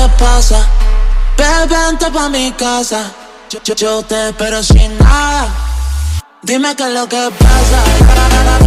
te pasa? Bebé, vente pa' mi casa. Yo te espero sin nada. Dime qué es lo que pasa.